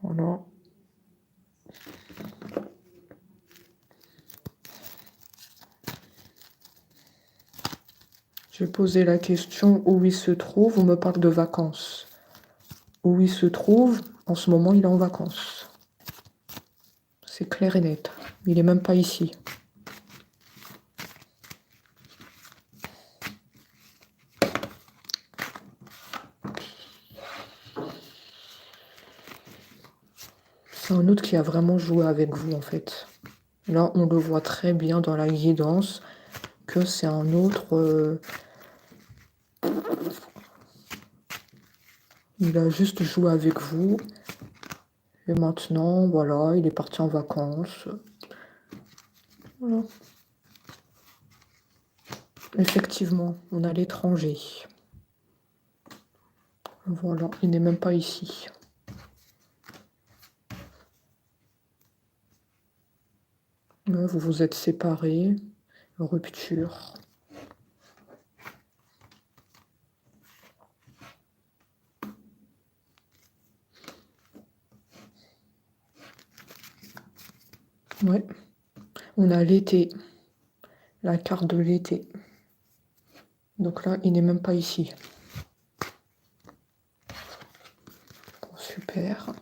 Voilà. J'ai posé la question où il se trouve. On me parle de vacances. Où il se trouve, en ce moment, il est en vacances. C'est clair et net. Il n'est même pas ici. C'est un autre qui a vraiment joué avec vous, en fait. Là, on le voit très bien dans la guidance que c'est un autre... il a juste joué avec vous. Et maintenant, voilà, il est parti en vacances. Voilà. Effectivement, on a l'étranger. Voilà, il n'est même pas ici. Vous vous êtes séparés. Rupture. Ouais. On a l'été. La carte de l'été. Donc là, il n'est même pas ici. Bon, super.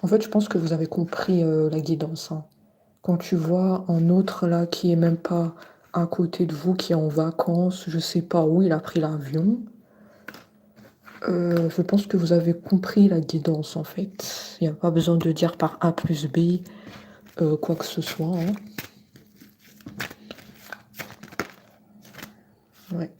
En fait, je pense que vous avez compris la guidance. Hein. Quand tu vois un autre là qui est même pas à côté de vous, qui est en vacances, je sais pas où, il a pris l'avion. Je pense que vous avez compris la guidance en fait. Il n'y a pas besoin de dire par A plus B quoi que ce soit. Hein. Ouais.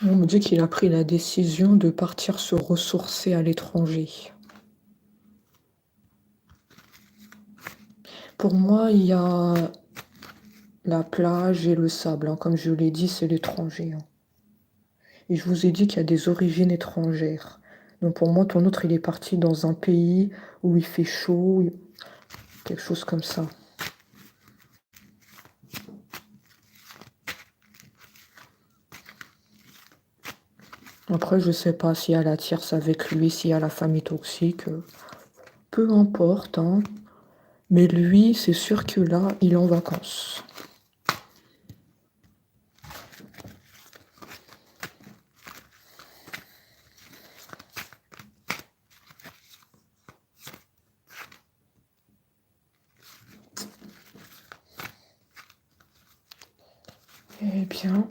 On me dit qu'il a pris la décision de partir se ressourcer à l'étranger. Pour moi, il y a la plage et le sable. Hein. Comme je l'ai dit, c'est l'étranger. Hein. Et je vous ai dit qu'il y a des origines étrangères. Donc pour moi, ton autre, il est parti dans un pays où il fait chaud, quelque chose comme ça. Après, je sais pas s'il y a la tierce avec lui, s'il y a la famille toxique. Peu importe, hein. Mais lui, c'est sûr que là, il est en vacances. Eh bien...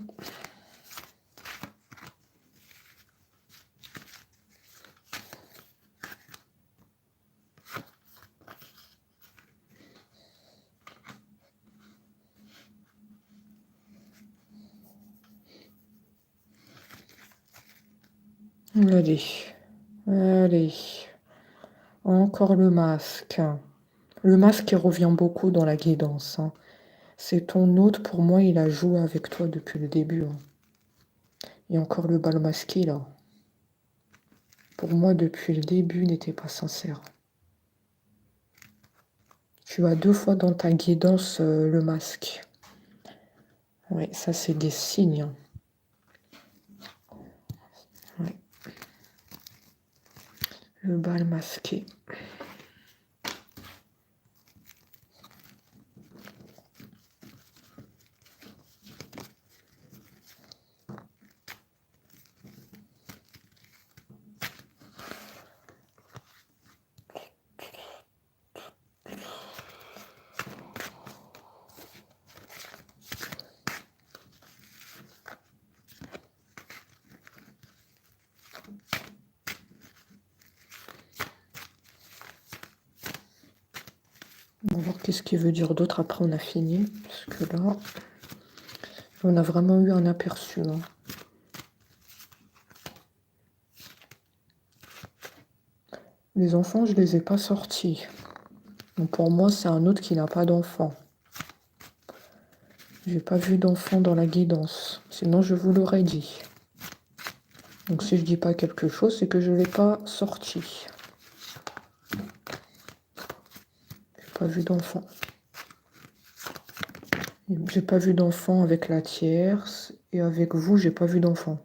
Allez, allez. Encore le masque. Le masque, il revient beaucoup dans la guidance. Hein. C'est ton hôte, pour moi, il a joué avec toi depuis le début. Hein. Et encore le bal masqué, là. Pour moi, depuis le début, n'était pas sincère. Tu as 2 fois dans ta guidance le masque. Oui, ça, c'est des signes. Hein. Ouais. Le bal masqué. On va voir qu'est-ce qu'il veut dire d'autre. Après, on a fini. Parce que là, on a vraiment eu un aperçu. Hein. Les enfants, je les ai pas sortis. Donc pour moi, c'est un autre qui n'a pas d'enfant. J'ai pas vu d'enfant dans la guidance. Sinon, je vous l'aurais dit. Donc si je dis pas quelque chose, c'est que je l'ai pas sorti. J'ai pas vu d'enfant. J'ai pas vu d'enfant avec la tierce. Et avec vous, j'ai pas vu d'enfant.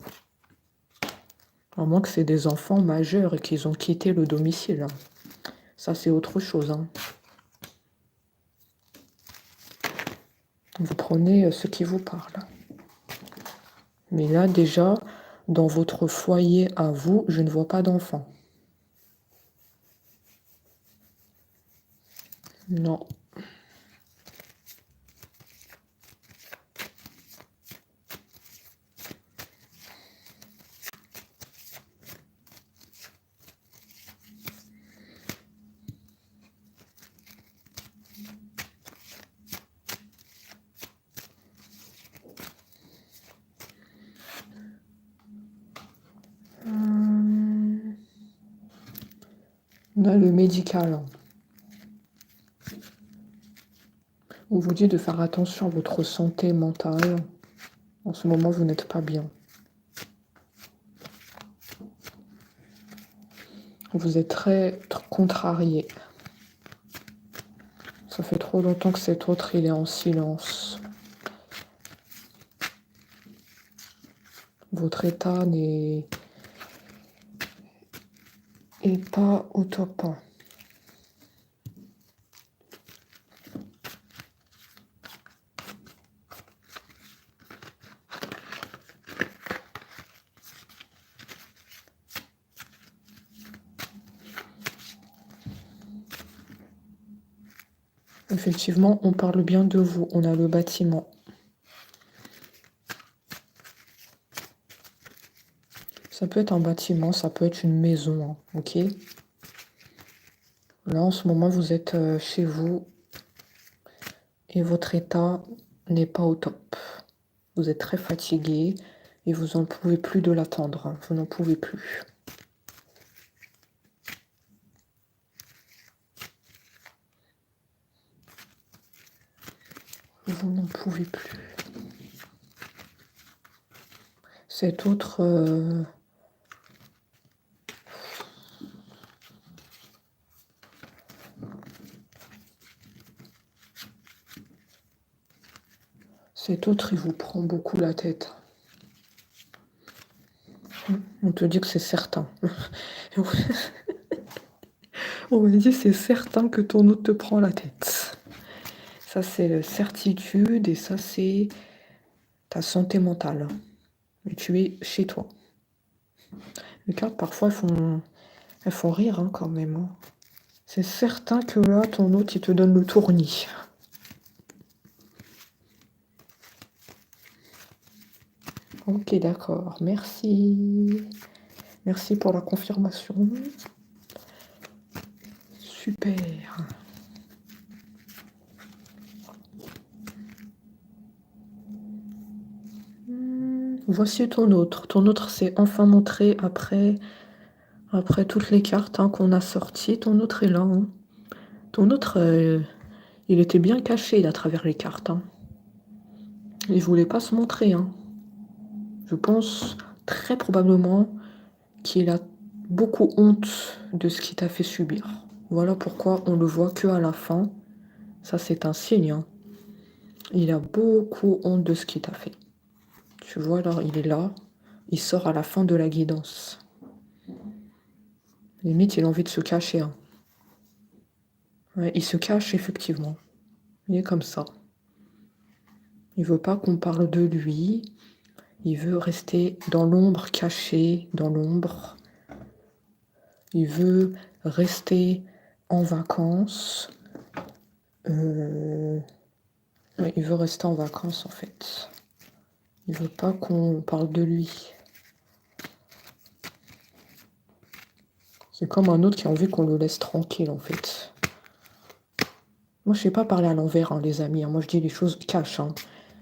À moins que c'est des enfants majeurs et qu'ils ont quitté le domicile. Ça, c'est autre chose. Hein. Vous prenez ce qui vous parle. Mais là, déjà, dans votre foyer à vous, je ne vois pas d'enfant. Non. On a le médical. On vous dit de faire attention à votre santé mentale. En ce moment, vous n'êtes pas bien. Vous êtes très contrarié. Ça fait trop longtemps que cet autre, il est en silence. Votre état n'est pas au top. Effectivement, on parle bien de vous. On a le bâtiment. Ça peut être un bâtiment, ça peut être une maison, hein, ok? Là, en ce moment, vous êtes chez vous et votre état n'est pas au top. Vous êtes très fatigué et vous n'en pouvez plus de l'attendre. Hein. Vous n'en pouvez plus. Vous n'en pouvez plus. Cet autre... Cet autre, il vous prend beaucoup la tête. On te dit que c'est certain. On me dit c'est certain que ton autre te prend la tête. Ça, c'est certitude et ça, c'est ta santé mentale. Et tu es chez toi. Les cartes, parfois, elles font rire hein, quand même. Hein. C'est certain que là, ton autre, il te donne le tournis. Ok, d'accord. Merci. Merci pour la confirmation. Super. Voici ton autre. Ton autre s'est enfin montré après toutes les cartes hein, qu'on a sorties. Ton autre est là. Hein. Ton autre, il était bien caché à travers les cartes. Hein. Il voulait pas se montrer. Hein. Je pense très probablement qu'il a beaucoup honte de ce qu'il t'a fait subir. Voilà pourquoi on le voit que à la fin. Ça, c'est un signe. Hein. Il a beaucoup honte de ce qu'il t'a fait. Tu vois, là, il est là. Il sort à la fin de la guidance. Limite, il a envie de se cacher. Hein. Ouais, il se cache, effectivement. Il est comme ça. Il veut pas qu'on parle de lui. Il veut rester dans l'ombre, caché dans l'ombre. Il veut rester en vacances. Ouais, il veut rester en vacances, en fait. Il veut pas qu'on parle de lui. C'est comme un autre qui a envie qu'on le laisse tranquille, en fait. Moi, je sais pas parler à l'envers, hein, les amis. Hein. Moi, je dis les choses cash. Hein.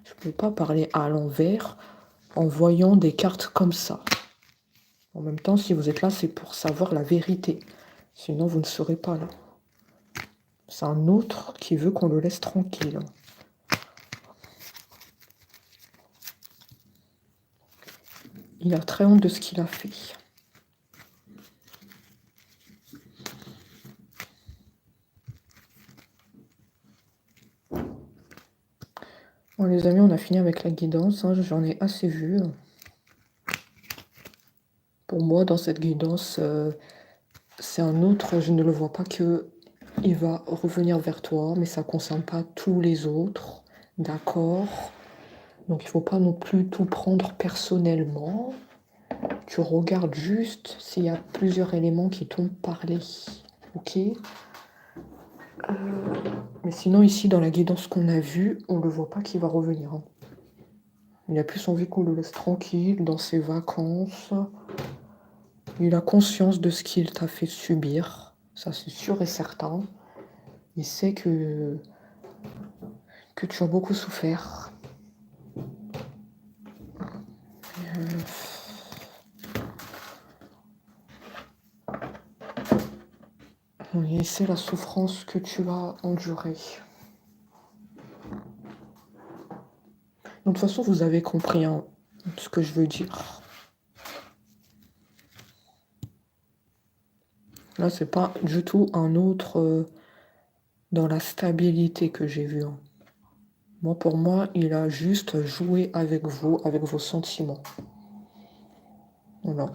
Je peux pas parler à l'envers en voyant des cartes comme ça. En même temps, si vous êtes là, c'est pour savoir la vérité. Sinon, vous ne serez pas là. C'est un autre qui veut qu'on le laisse tranquille. Il a très honte de ce qu'il a fait. Bon, les amis, on a fini avec la guidance. Hein. J'en ai assez vu. Pour moi, dans cette guidance, c'est un autre. Je ne le vois pas que il va revenir vers toi, mais ça ne concerne pas tous les autres. D'accord. Donc il faut pas non plus tout prendre personnellement. Tu regardes juste s'il y a plusieurs éléments qui t'ont parlé. Ok? Mais sinon, ici, dans la guidance qu'on a vue, on ne le voit pas qu'il va revenir, hein. Il a plus envie qu'on le laisse tranquille dans ses vacances. Il a conscience de ce qu'il t'a fait subir. Ça, c'est sûr et certain. Il sait que tu as beaucoup souffert. Et c'est la souffrance que tu as endurée. De toute façon, vous avez compris, hein, ce que je veux dire. Là, c'est pas du tout un autre dans la stabilité que j'ai vu, hein. Moi, pour moi, il a juste joué avec vous, avec vos sentiments. Voilà.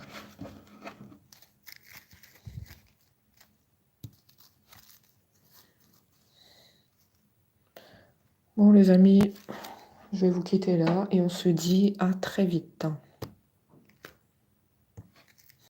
Bon, les amis, je vais vous quitter là et on se dit à très vite.